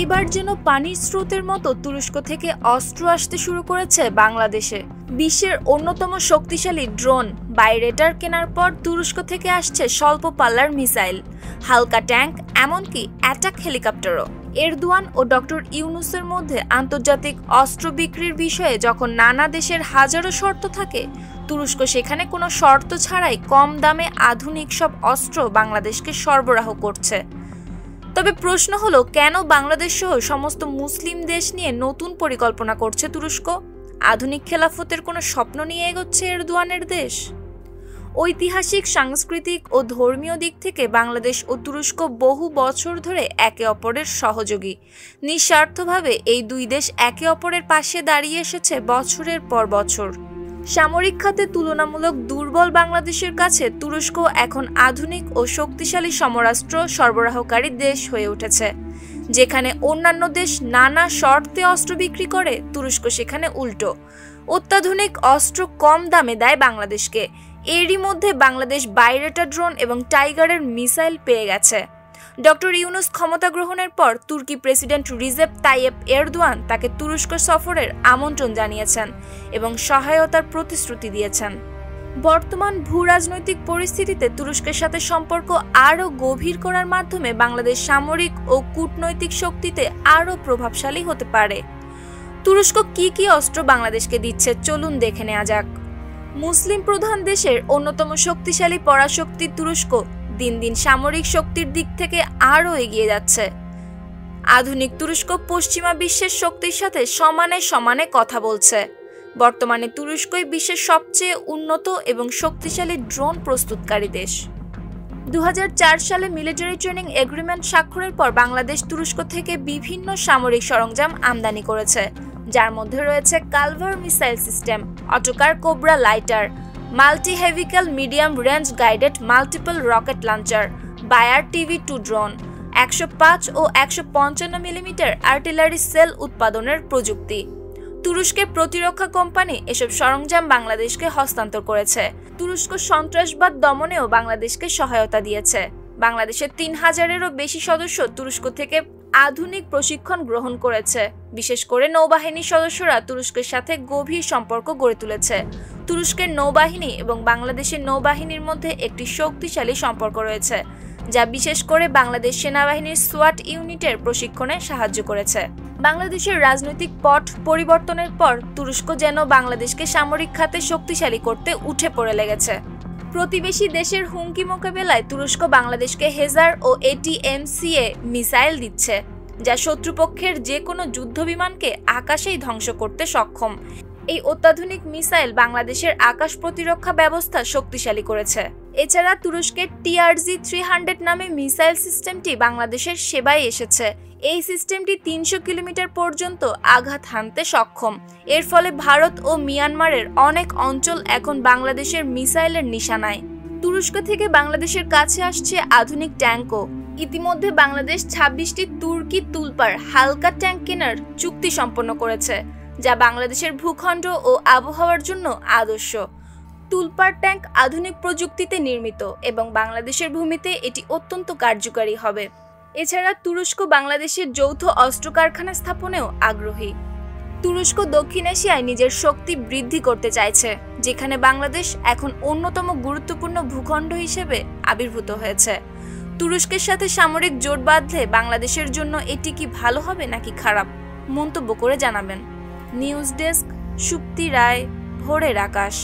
এবার যেন পানির স্রোতের মতো তুরস্ক থেকে অস্ত্র আসতে শুরু করেছে বাংলাদেশে। বিশ্বের অন্যতম শক্তিশালী ড্রোন বাইরেটার কেনার পর তুরস্ক থেকে আসছে স্বল্প পাল্লার মিসাইল, হালকা ট্যাঙ্ক, এমনকি অ্যাটাক হেলিকপ্টারও। এরদোয়ান ও ডক্টর ইউনূসের মধ্যে আন্তর্জাতিক অস্ত্র বিক্রির বিষয়ে যখন নানা দেশের হাজারো শর্ত থাকে, তুরস্ক সেখানে কোনো শর্ত ছাড়াই কম দামে আধুনিক সব অস্ত্র বাংলাদেশকে সরবরাহ করছে। তবে প্রশ্ন হলো, কেন বাংলাদেশ সহ সমস্ত মুসলিম দেশ নিয়ে নতুন পরিকল্পনা করছে তুরস্ক? আধুনিক খেলাফতের কোনো স্বপ্ন নিয়ে এগোচ্ছে এরদোয়ানের দেশ? ঐতিহাসিক, সাংস্কৃতিক ও ধর্মীয় দিক থেকে বাংলাদেশ ও তুরস্ক বহু বছর ধরে একে অপরের সহযোগী। নিঃস্বার্থভাবে এই দুই দেশ একে অপরের পাশে দাঁড়িয়ে এসেছে বছরের পর বছর। সামরিক খাতে তুলনামূলক দুর্বল বাংলাদেশের কাছে তুরস্ক এখন আধুনিক ও শক্তিশালী সমরাস্ত্র সরবরাহকারী দেশ হয়ে উঠেছে। যেখানে অন্যান্য দেশ নানা শর্তে অস্ত্র বিক্রি করে, তুরস্ক সেখানে উল্টো। অত্যাধুনিক অস্ত্র কম দামে দেয় বাংলাদেশকে। এরই মধ্যে বাংলাদেশ বাইরেটা ড্রোন এবং টাইগারের মিসাইল পেয়ে গেছে। ডক্টর ইউনূস ক্ষমতা গ্রহণের পর তুর্কি প্রেসিডেন্ট রিসেপ তাইয়েপ এরদোয়ান তাকে তুরস্ক সফরের আমন্ত্রণ জানিয়েছেন এবং সহায়তার প্রতিশ্রুতি দিয়েছেন। বর্তমান ভূ-রাজনৈতিক পরিস্থিতিতে তুরস্কের সাথে সম্পর্ক আরও গভীর করার মাধ্যমে বাংলাদেশ সামরিক ও কূটনৈতিক শক্তিতে আরও প্রভাবশালী হতে পারে। তুরস্ক কি অস্ত্র বাংলাদেশকে দিচ্ছে, চলুন দেখে নেওয়া যাক। মুসলিম প্রধান দেশের অন্যতম শক্তিশালী পরাশক্তি তুরস্ক দিন দিন সামরিক শক্তির দিক থেকে আরও এগিয়ে যাচ্ছে। আধুনিক তুরস্ক পশ্চিমা বিশ্বের শক্তির সাথে সমানে সমানে কথা বলছে। বর্তমানে তুরস্কই বিশ্বের সবচেয়ে উন্নত এবং শক্তিশালী ড্রোন প্রস্তুতকারী দেশ। 2004 সালে মিলিটারি ট্রেনিং এগ্রিমেন্ট স্বাক্ষরের পর বাংলাদেশ তুরস্ক থেকে বিভিন্ন সামরিক সরঞ্জাম আমদানি করেছে, যার মধ্যে রয়েছে কালভার মিসাইল সিস্টেম, অটোকার কোবরা লাইটার, মাল্টি হেভিক্যাল medium range guided multiple rocket launcher, বায়ার টিভি-2 ড্রোন, 105 ও 155 মিলিমিটার আর্টিলারি সেল উৎপাদনের প্রযুক্তি। তুরস্কের প্রতিরক্ষা কোম্পানি এসব সরঞ্জাম বাংলাদেশকে হস্তান্তর করেছে। তুরস্ক সন্ত্রাসবাদ দমনেও বাংলাদেশকে সহায়তা দিয়েছে। বাংলাদেশের 3000-এরও বেশি সদস্য তুরস্ক থেকে আধুনিক প্রশিক্ষণ গ্রহণ করেছে। বিশেষ করে নৌবাহিনীর সদস্যরা তুরস্কের সাথে গভীর সম্পর্ক গড়ে তুলেছে। তুরস্কের নৌবাহিনী এবং বাংলাদেশের নৌবাহিনীর মধ্যে একটি শক্তিশালী সম্পর্ক রয়েছে, যা বিশেষ করে বাংলাদেশ সেনাবাহিনীর সোয়াট ইউনিটের প্রশিক্ষণে সাহায্য করেছে। বাংলাদেশের রাজনৈতিক পট পরিবর্তনের পর তুরস্ক যেন বাংলাদেশকে সামরিক খাতে শক্তিশালী করতে উঠে পড়ে লেগেছে। প্রতিবেশী দেশের হুমকি মোকাবেলায় তুরস্ক বাংলাদেশকে হেজার ও ATMCA মিসাইল দিচ্ছে, যা শত্রুপক্ষের যে কোনো যুদ্ধবিমানকে আকাশেই ধ্বংস করতে সক্ষম। এই অত্যাধুনিক মিসাইল বাংলাদেশের আকাশ প্রতিরক্ষা ব্যবস্থা শক্তিশালী করেছে। এছাড়া তুরস্কের TRZ-300 নামে মিসাইল সিস্টেমটি বাংলাদেশের সেবায় এসেছে। এই সিস্টেমটি 300 কিলোমিটার পর্যন্ত আঘাত হানতে সক্ষম। এর ফলে ভারত ও মিয়ানমারের অনেক অঞ্চল এখন বাংলাদেশের মিসাইলের নিশানায়। তুরস্ক থেকে বাংলাদেশের কাছে আসছে আধুনিক ট্যাঙ্কও। ইতিমধ্যে বাংলাদেশ 26টি তুর্কি তুলপার হালকা ট্যাঙ্ক কেনার চুক্তি সম্পন্ন করেছে, যা বাংলাদেশের ভূখণ্ড ও আবহাওয়ার জন্য আদর্শ। তুলপার ট্যাঙ্ক আধুনিক প্রযুক্তিতে নির্মিত এবং বাংলাদেশের ভূমিতে এটি অত্যন্ত কার্যকারী হবে। এছাড়া তুরস্ক বাংলাদেশের যৌথ অস্ত্র কারখানা স্থাপনেও আগ্রহী। তুরস্ক দক্ষিণ এশিয়ায় নিজের শক্তি বৃদ্ধি করতে চাইছে, যেখানে বাংলাদেশ এখন অন্যতম গুরুত্বপূর্ণ ভূখণ্ড হিসেবে আবির্ভূত হয়েছে। তুরস্কের সাথে সামরিক জোট বাঁধলে বাংলাদেশের জন্য এটি কি ভালো হবে নাকি খারাপ, মন্তব্য করে জানাবেন। নিউজ ডেস্ক, সুপ্তি রায়, ভোরের আকাশ।